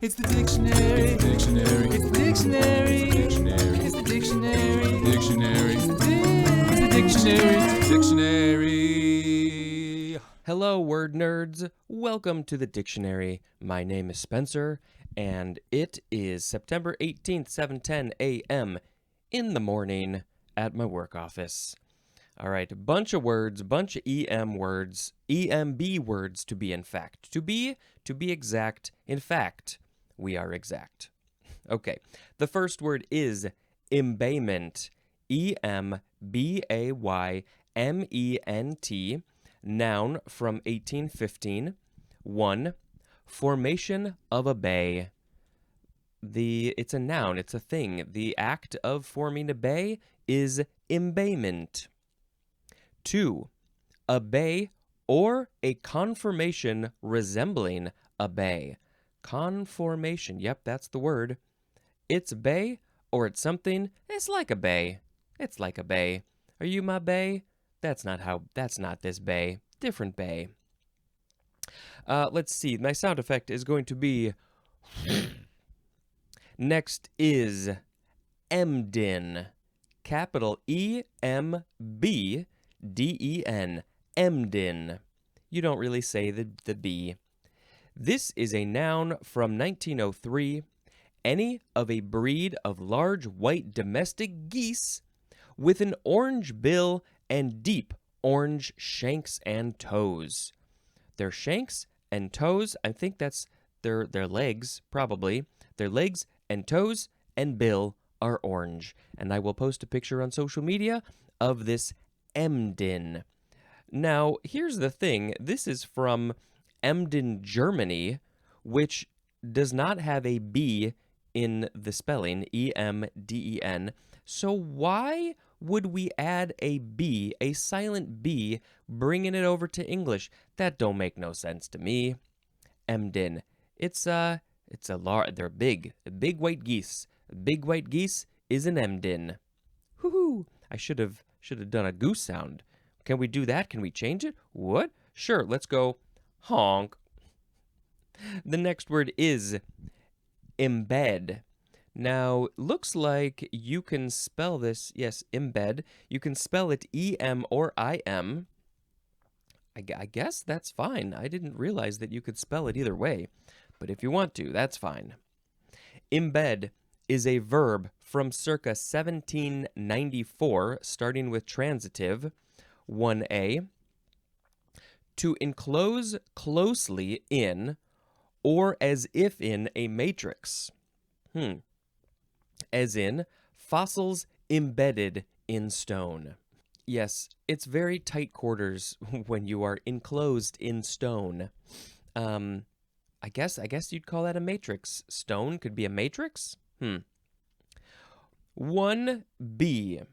It's the dictionary. It's the dictionary. It's the dictionary. It's the dictionary. It's the dictionary. It's the dictionary. It's the dictionary. Hello, word nerds. Welcome to the dictionary. My name is Spencer, and it is September 18th, 7:10 a.m. in the morning at my work office. All right, bunch of words, bunch of words, EMB words to be exact. To be exact. In fact, we are exact. Okay, the first word is embayment. E-M-B-A-Y-M-E-N-T. Noun from 1815. 1. Formation of a bay. It's a noun, it's a thing. The act of forming a bay is embayment. 2. A bay or a conformation resembling a bay. Conformation, yep, that's the word. It's a bay or it's something, it's like a bay. It's like a bay. Are you my bay? That's not this bay. Different bay. Let's see, my sound effect is going to be... Next is Emden. Capital E-M-B-D-E-N. Emden. You don't really say the B. This is a noun from 1903. Any of a breed of large white domestic geese with an orange bill and deep orange shanks and toes. Their shanks and toes, I think that's their legs, probably. Their legs and toes and bill are orange. And I will post a picture on social media of this Emden. Now, here's the thing. This is from Emden, Germany, which does not have a B in the spelling, E-M-D-E-N. So why would we add a B, a silent B, bringing it over to English? That don't make no sense to me. Emden. They're big white geese. Big white geese is an Emden. Woohoo! I should have done a goose sound. Can we do that? Can we change it? What? Sure, let's go honk. The next word is embed. Now, looks like you can spell this, yes, embed. You can spell it E-M or I-M. I guess that's fine. I didn't realize that you could spell it either way. But if you want to, that's fine. Embed is a verb from circa 1794, starting with transitive, 1A. To enclose closely in or as if in a matrix. As in fossils embedded in stone. Yes, it's very tight quarters when you are enclosed in stone. I guess you'd call that a matrix. Stone could be a matrix? 1B.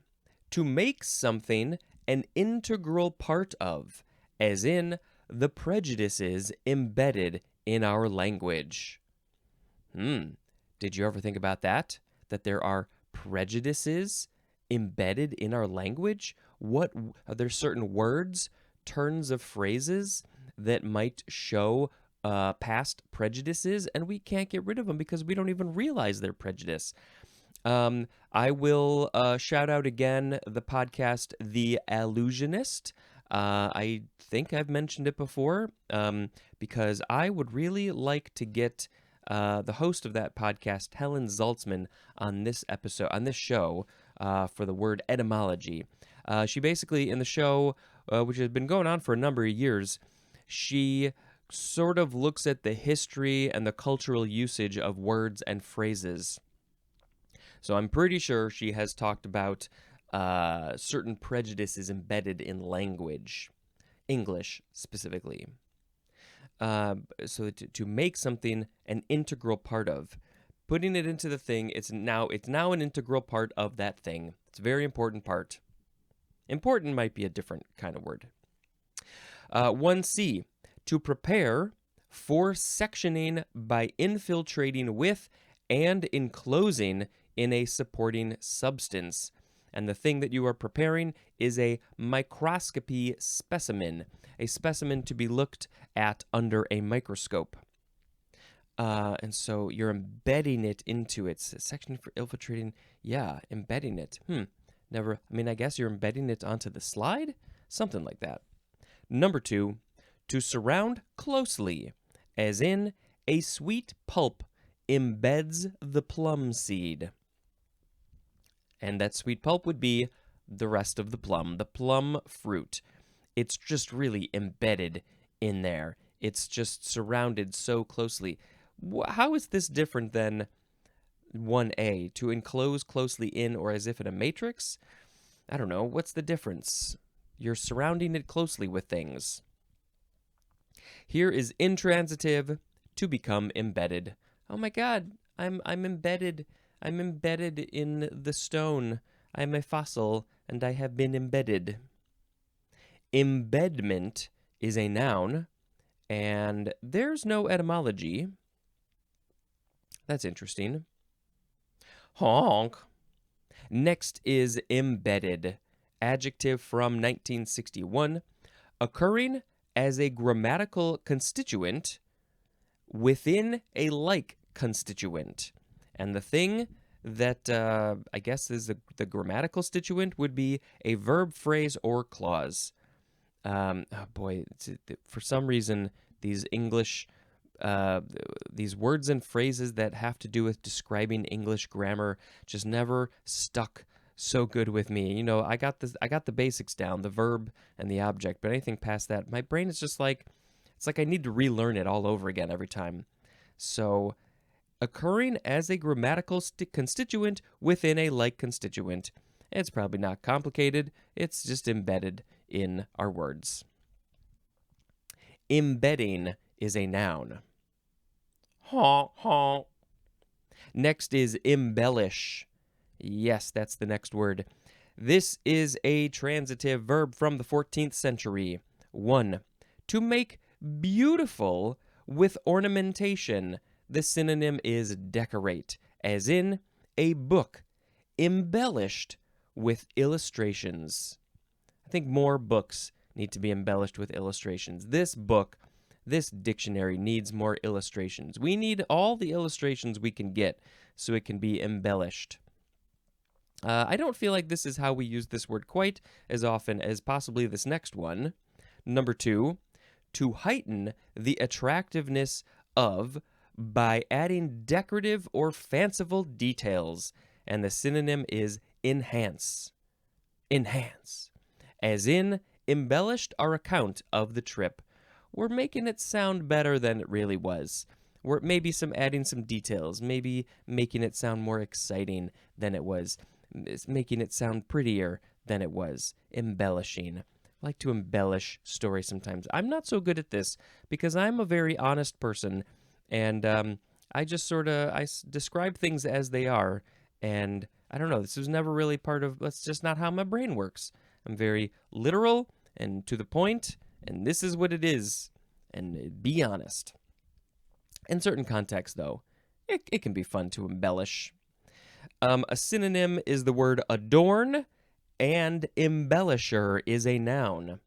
To make something an integral part of, as in the prejudices embedded in our language. Did you ever think about that? That there are prejudices embedded in our language? What are there certain words, turns of phrases that might show past prejudices, and we can't get rid of them because we don't even realize they're prejudice? I will shout out again the podcast The Allusionist. I think I've mentioned it before because I would really like to get the host of that podcast, Helen Zaltzman, on this show for the word etymology. She basically, in the show, which has been going on for a number of years, she sort of looks at the history and the cultural usage of words and phrases. So I'm pretty sure she has talked about certain prejudices embedded in language, English specifically. So to make something an integral part of, putting it into the thing, it's now an integral part of that thing. It's a very important part. Important might be a different kind of word. 1C, to prepare for sectioning by infiltrating with and enclosing in a supporting substance. And the thing that you are preparing is a microscopy specimen, a specimen to be looked at under a microscope. And so you're embedding it into it. Section for infiltrating. Yeah, embedding it. Never. I mean, I guess you're embedding it onto the slide? Something like that. Number 2, to surround closely, as in a sweet pulp embeds the plum seed. And that sweet pulp would be the rest of the plum fruit. It's just really embedded in there. It's just surrounded so closely. How is this different than 1A, to enclose closely in or as if in a matrix? I don't know. What's the difference? You're surrounding it closely with things. Here is intransitive, to become embedded. Oh my God, I'm embedded. I'm embedded in the stone. I'm a fossil, and I have been embedded. Embedment is a noun, and there's no etymology. That's interesting. Honk. Next is embedded, adjective from 1961, occurring as a grammatical constituent within a like constituent. And the thing that I guess is the grammatical constituent would be a verb, phrase, or clause. Oh boy, for some reason, these English, these words and phrases that have to do with describing English grammar just never stuck so good with me. You know, I got the basics down, the verb and the object, but anything past that, my brain is just like, it's like I need to relearn it all over again every time. So, occurring as a grammatical constituent within a like constituent. It's probably not complicated. It's just embedded in our words. Embedding is a noun. Honk, honk. Next is embellish. Yes, that's the next word. This is a transitive verb from the 14th century. 1. To make beautiful with ornamentation. The synonym is decorate, as in a book embellished with illustrations. I think more books need to be embellished with illustrations. This book, this dictionary needs more illustrations. We need all the illustrations we can get so it can be embellished. I don't feel like this is how we use this word quite as often as possibly this next one. Number 2, to heighten the attractiveness of by adding decorative or fanciful details, and the synonym is enhance. Enhance. As in, embellished our account of the trip. We're making it sound better than it really was. We're maybe adding some details, maybe making it sound more exciting than it was, making it sound prettier than it was. Embellishing. I like to embellish stories sometimes. I'm not so good at this because I'm a very honest person, and I just describe things as they are, and I don't know, this was never really that's just not how my brain works. I'm very literal and to the point, and this is what it is, and be honest. In certain contexts, though, it can be fun to embellish. A synonym is the word adorn, and embellisher is a noun.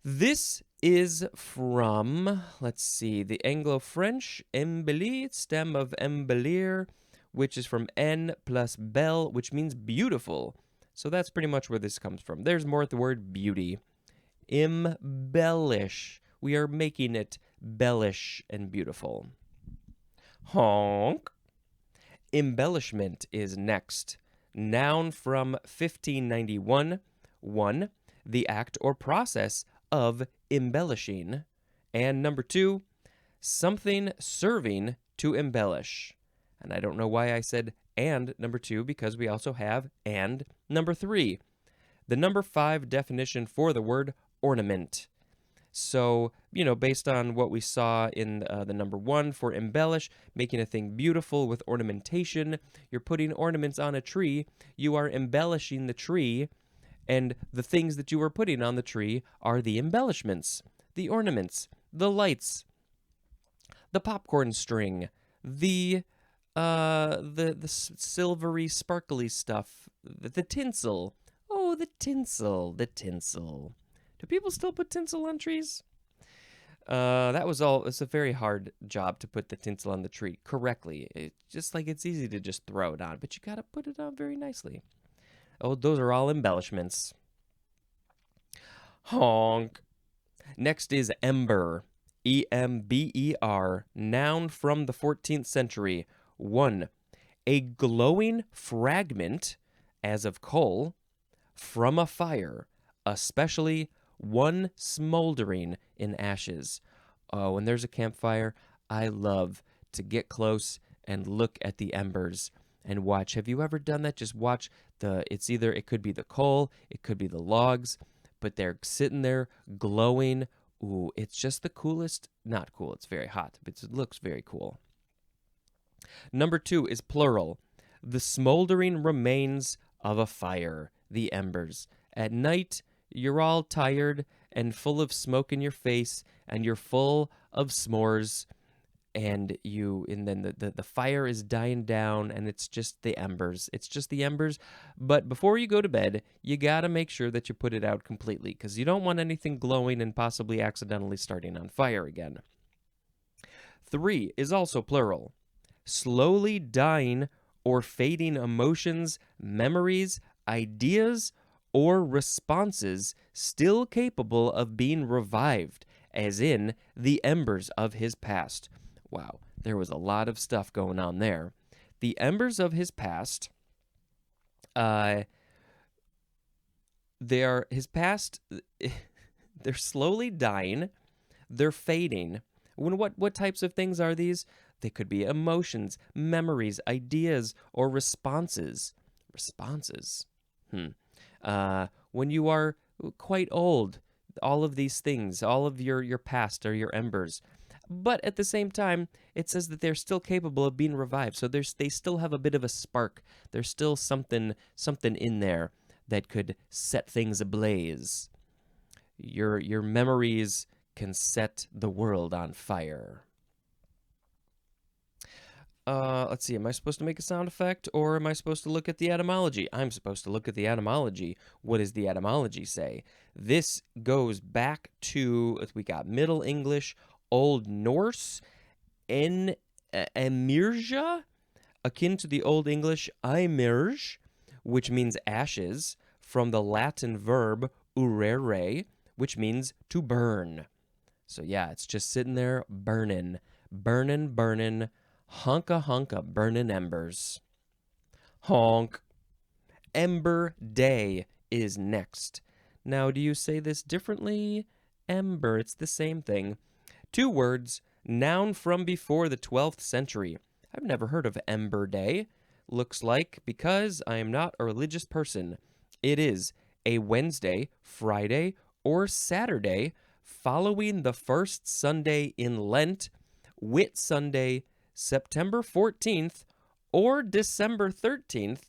This is from, let's see, the Anglo-French embellir, stem of embellir, which is from en plus belle, which means beautiful. So that's pretty much where this comes from. There's more at the word beauty. Embellish. We are making it bellish and beautiful. Honk. Embellishment is next. Noun from 1591. 1. The act or process of embellishing. And number 2, something serving to embellish. And I don't know why I said and number 2, because we also have and number 3. The number 5 definition for the word ornament. So, based on what we saw in the number 1 for embellish, making a thing beautiful with ornamentation, you're putting ornaments on a tree, you are embellishing the tree, and the things that you are putting on the tree are the embellishments, the ornaments, the lights, the popcorn string, the silvery, sparkly stuff, the tinsel. Oh, the tinsel. Do people still put tinsel on trees? That was all. It's a very hard job to put the tinsel on the tree correctly. Just like it's easy to just throw it on, but you gotta put it on very nicely. Oh, those are all embellishments. Honk. Next is ember. Ember, noun from the 14th century. 1. A glowing fragment, as of coal, from a fire, especially one smoldering in ashes. Oh, when there's a campfire, I love to get close and look at the embers and watch. Have you ever done that? Just watch it could be the coal, it could be the logs, but they're sitting there glowing. Ooh, it's just the coolest. Not cool, it's very hot, but it looks very cool. Number 2 is plural. The smoldering remains of a fire, the embers. At night, you're all tired and full of smoke in your face, and you're full of s'mores, and then the fire is dying down, and it's just the embers. It's just the embers. But before you go to bed, you gotta make sure that you put it out completely, because you don't want anything glowing and possibly accidentally starting on fire again. 3 is also plural. Slowly dying or fading emotions, memories, ideas, or responses still capable of being revived, as in the embers of his past. Wow, there was a lot of stuff going on there. The embers of his past, they're slowly dying, they're fading. What types of things are these? They could be emotions, memories, ideas, or responses. Responses. When you are quite old, all of these things, all of your past are your embers. But at the same time, it says that they're still capable of being revived. So they still have a bit of a spark. There's still something in there that could set things ablaze. Your memories can set the world on fire. Let's see, am I supposed to make a sound effect, or am I supposed to look at the etymology? I'm supposed to look at the etymology. What does the etymology say? This goes back to, we got Middle English, Old Norse, emirja, akin to the Old English emerge, which means ashes, from the Latin verb urere, which means to burn. So yeah, it's just sitting there burning, hunka burning embers. Honk. Ember Day is next. Now, do you say this differently? Ember, it's the same thing. 2 words, noun from before the 12th century. I've never heard of Ember Day. Looks like, because I am not a religious person, it is a Wednesday, Friday, or Saturday following the first Sunday in Lent, Whit Sunday, September 14th, or December 13th,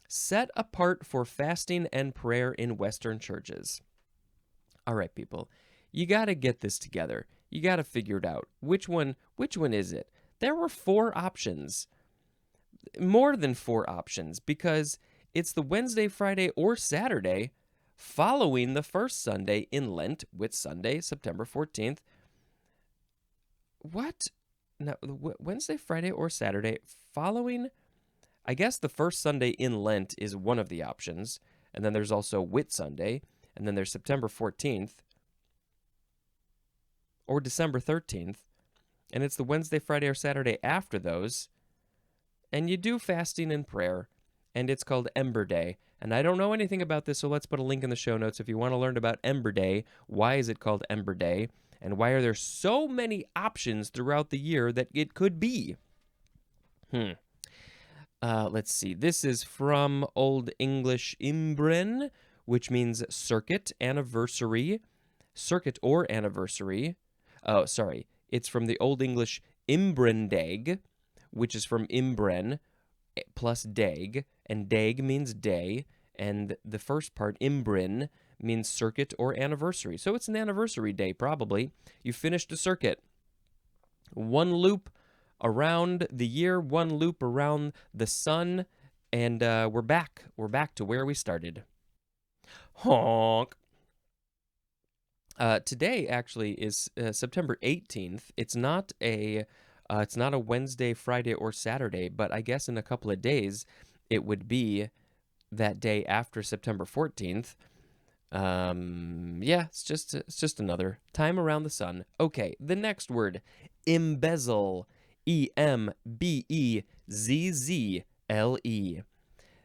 set apart for fasting and prayer in Western churches. All right, people, you got to get this together. You got to figure it out. Which one is it? There were 4 options. More than 4 options, because it's the Wednesday, Friday, or Saturday following the first Sunday in Lent, Whit Sunday, September 14th. What? No, Wednesday, Friday, or Saturday following, I guess the first Sunday in Lent is one of the options, and then there's also Whit Sunday, and then there's September 14th, or December 13th, and it's the Wednesday, Friday, or Saturday after those, and you do fasting and prayer, and it's called Ember Day. And I don't know anything about this, so let's put a link in the show notes if you want to learn about Ember Day. Why is it called Ember Day? And why are there so many options throughout the year that it could be? Let's see. This is from Old English imbren, which means circuit, anniversary, circuit or anniversary. Oh, sorry. It's from the Old English imbrendag, which is from imbren plus dag, and dag means day, and the first part, imbren, means circuit or anniversary. So it's an anniversary day, probably. You finished a circuit. 1 loop around the year, 1 loop around the sun, and we're back. We're back to where we started. Honk. Today actually is September 18th. It's not a Wednesday, Friday, or Saturday, but I guess in a couple of days it would be that day after September 14th. Yeah, it's just another time around the sun. Okay, the next word, embezzle. Embezzle.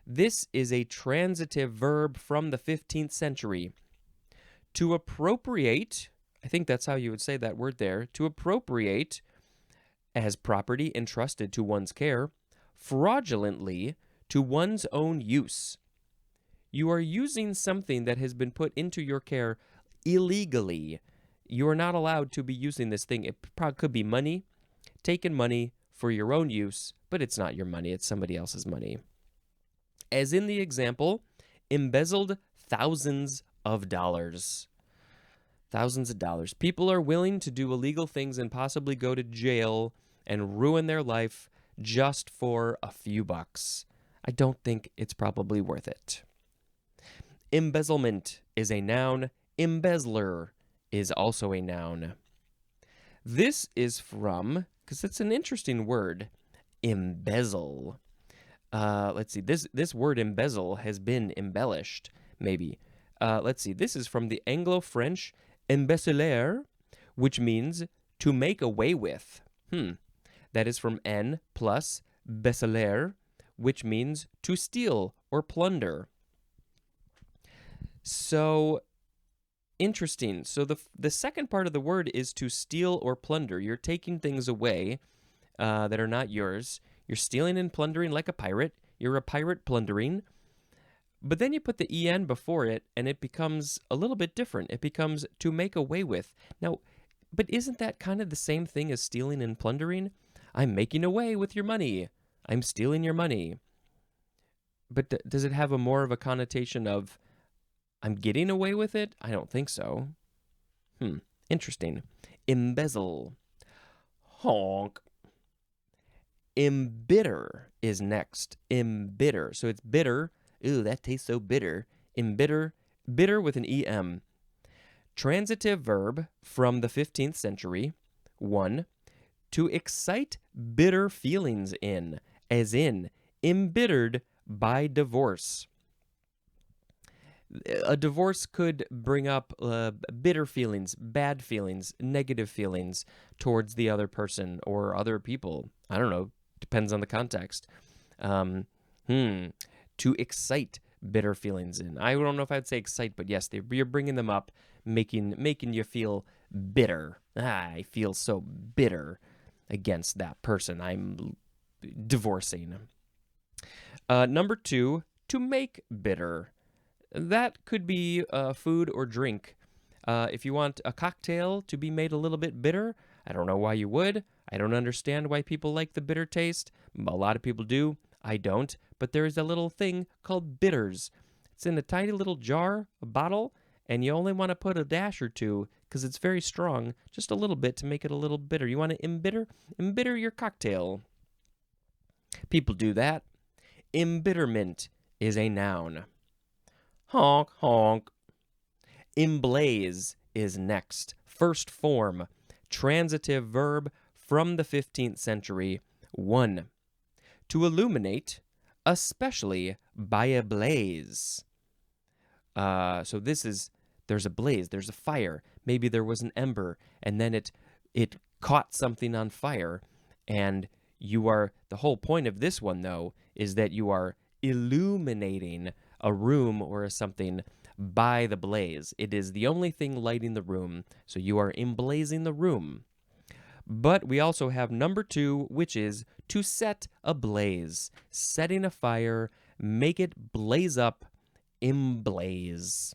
This is a transitive verb from the 15th century. To appropriate, I think that's how you would say that word there, to appropriate as property entrusted to one's care, fraudulently to one's own use. You are using something that has been put into your care illegally. You are not allowed to be using this thing. It could be money, taken money for your own use, but it's not your money, it's somebody else's money. As in the example, embezzled thousands of dollars. Thousands of dollars. People are willing to do illegal things and possibly go to jail and ruin their life just for a few bucks. I don't think it's probably worth it. Embezzlement is a noun. Embezzler is also a noun. This is from, because it's an interesting word, embezzle. Let's see. This word embezzle has been embellished, maybe. Let's see. This is from the Anglo-French embezzaler, which means to make away with. That is from en plus bezzaler, which means to steal or plunder. So interesting. So the second part of the word is to steal or plunder. You're taking things away that are not yours. You're stealing and plundering like a pirate. You're a pirate plundering. But then you put the en before it, and it becomes a little bit different. It becomes to make away with. Now, but isn't that kind of the same thing as stealing and plundering? I'm making away with your money. I'm stealing your money. But does it have a more of a connotation of I'm getting away with it? I don't think so. Interesting. Embezzle. Honk. Embitter is next. Embitter. So it's bitter. Ooh, that tastes so bitter. Embitter. Bitter with an em. Transitive verb from the 15th century. 1. To excite bitter feelings in, as in, embittered by divorce. A divorce could bring up bitter feelings, bad feelings, negative feelings towards the other person or other people. I don't know. Depends on the context. To excite bitter feelings in. I don't know if I'd say excite, but yes, you're bringing them up, making you feel bitter. I feel so bitter against that person I'm divorcing. Number 2, to make bitter. That could be food or drink. If you want a cocktail to be made a little bit bitter, I don't know why you would. I don't understand why people like the bitter taste. A lot of people do. I don't. But there is a little thing called bitters. It's in a tiny little jar, a bottle, and you only want to put a dash or two because it's very strong, just a little bit to make it a little bitter. You want to embitter your cocktail. People do that. Embitterment is a noun. Honk, honk. Emblaze is next. First form, transitive verb from the 15th century. 1. To illuminate, especially by a blaze. So there's a blaze, there's a fire. Maybe there was an ember, and then it caught something on fire. And the whole point of this one, though, is that you are illuminating a room or something by the blaze. It is the only thing lighting the room, so you are emblazing the room. But we also have number 2, which is to set ablaze. Setting a fire, make it blaze up, emblaze.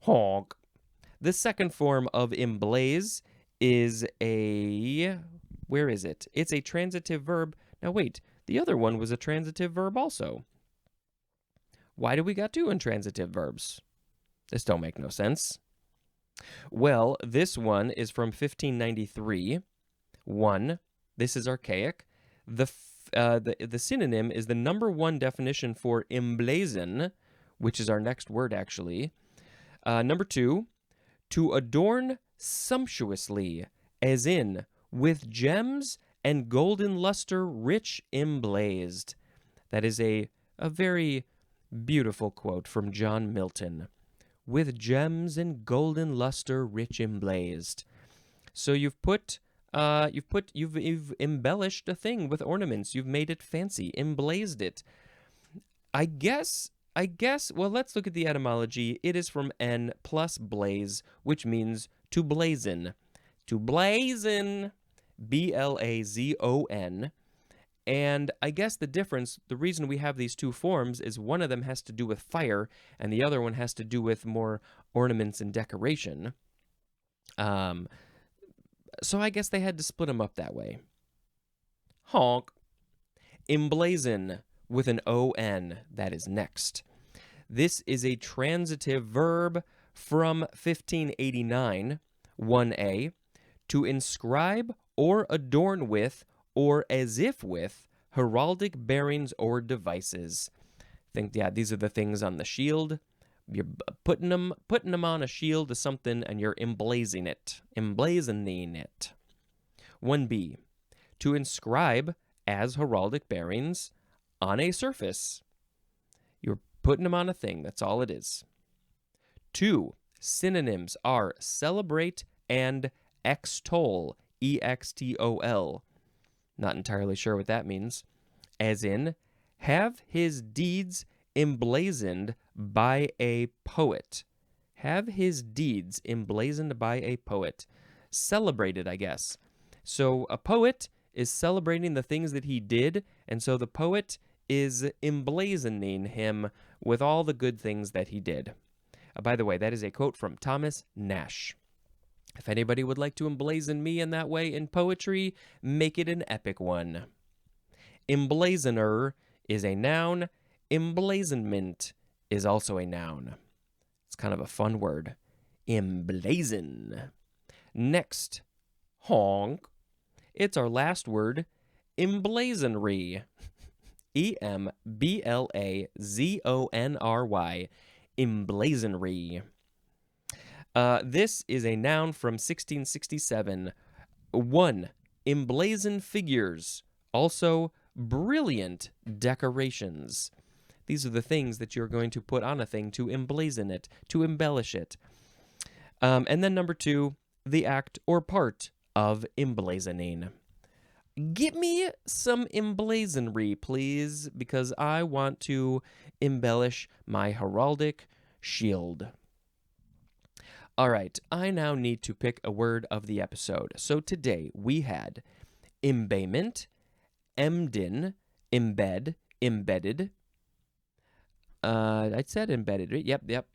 Honk. The second form of emblaze is where is it? It's a transitive verb. Now wait, the other one was a transitive verb also. Why do we got 2 intransitive verbs? This don't make no sense. Well, this one is from 1593. 1. This is archaic. The synonym is the number 1 definition for emblazon, which is our next word actually. Number 2, To adorn sumptuously, as in with gems and golden luster rich emblazed. That is a very beautiful quote from John Milton. With gems and golden luster rich emblazed. So you've embellished a thing with ornaments. You've made it fancy, emblazed it. I guess, well, let's look at the etymology. It is from en plus blaze, which means to blazon. To blazon, B-L-A-Z-O-N. And I guess the reason we have these two forms is one of them has to do with fire, and the other one has to do with more ornaments and decoration. So I guess they had to split them up that way. Honk. Emblazon with an O-N, that is next. This is a transitive verb from 1589, 1a, to inscribe or adorn with or as if with heraldic bearings or devices. These are the things on the shield. You're putting them on a shield to something, and you're emblazoning it. 1b, to inscribe as heraldic bearings on a surface. You're putting them on a thing. That's all it is. 2, synonyms are celebrate and extol, E-X-T-O-L. Not entirely sure what that means. As in, have his deeds emblazoned by a poet. Have his deeds emblazoned by a poet. Celebrated, I guess. So a poet is celebrating the things that he did, and so the poet is emblazoning him with all the good things that he did. By the way, that is a quote from Thomas Nash. If anybody would like to emblazon me in that way in poetry, make it an epic one. Emblazoner is a noun. Emblazonment is also a noun. It's kind of a fun word. Emblazon. Next, honk. It's our last word, emblazonry. E-M-B-L-A-Z-O-N-R-Y. Emblazonry. This is a noun from 1667. 1. Emblazoned figures. Also, brilliant decorations. These are the things that you're going to put on a thing to emblazon it, to embellish it. And then number 2, the act or part of emblazoning. Get me some emblazonry, please, because I want to embellish my heraldic shield. All right, I now need to pick a word of the episode. So today we had embayment, emden, embed, embedded. I said embedded, right? Yep.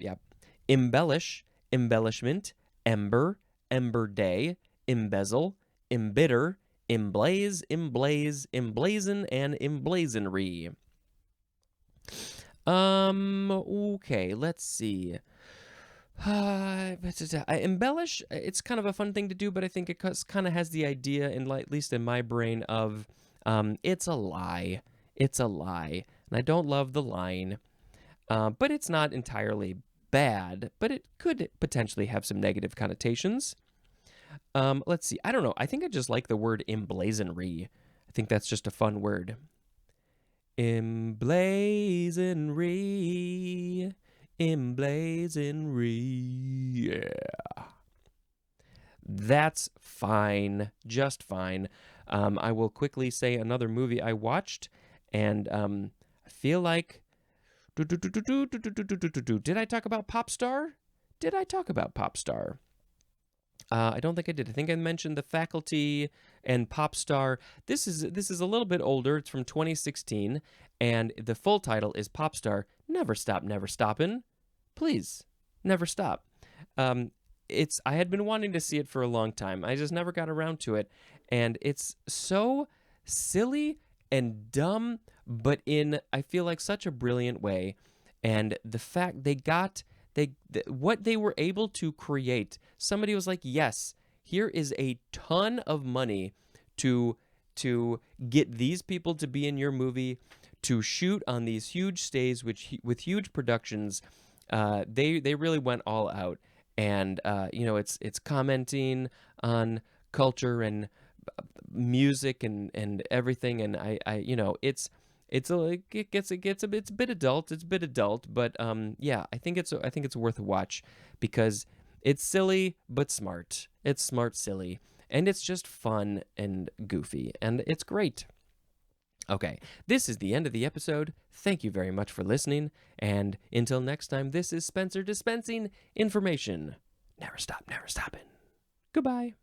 Embellish, embellishment, ember, ember day, embezzle, embitter, emblaze, emblazon, and emblazonry. Okay, let's see. Embellish, it's kind of a fun thing to do, but I think it kind of has the idea, at least in my brain, of it's a lie. It's a lie. And I don't love the line, but it's not entirely bad, but it could potentially have some negative connotations. Let's see. I don't know. I think I just like the word emblazonry. I think that's just a fun word. Emblazonry. Emblazonry. Yeah. That's fine. Just fine. I will quickly say another movie I watched, and I feel like... Did I talk about Popstar? Did I talk about Popstar? I don't think I did. I think I mentioned The Faculty and Popstar. This is a little bit older. It's from 2016, and the full title is Popstar, Never Stop, Never Stoppin'. Please, never stop. I had been wanting to see it for a long time. I just never got around to it, and it's so silly and dumb, but in, I feel like, such a brilliant way. And the fact what they were able to create, somebody was like, yes, here is a ton of money to get these people to be in your movie, to shoot on these huge stages with huge productions. They really went all out, and it's commenting on culture and music and everything, and it's a bit adult, but yeah, I think it's worth a watch because it's silly but smart. It's smart silly, and it's just fun and goofy, and it's great. Okay, this is the end of the episode. Thank you very much for listening, and until next time, this is Spencer dispensing information. Never stop, never stopping. Goodbye.